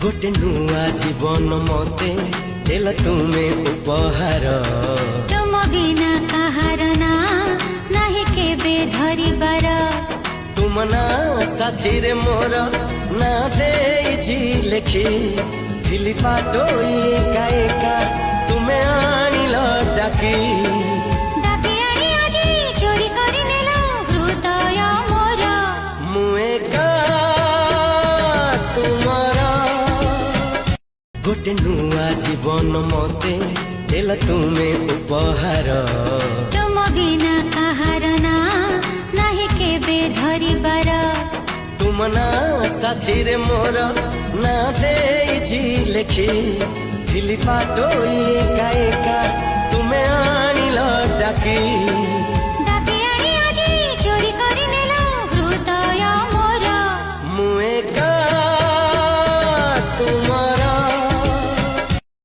गोटे नुआ जीवन मते देल तुमे उपहार। तुम बिना कहार ना नहीं केबे धरिबार। तुम ना साथी रे मोर ना देइछि लेखी थिली पाटो एका एका तुमे आनिल डाकी। डाकी आनी आजी चोरी करी नेलो हृदय मोर। मु एका तुमर गोटे नुआ जीवन मते देल तुमे उपहार। तुम बिना कहार ना नहीं केबे धरिबार। तुम ना साथी रे मोर ना देइछि लेखी थिली पाटो एका एका तुमे आनिल डाकी।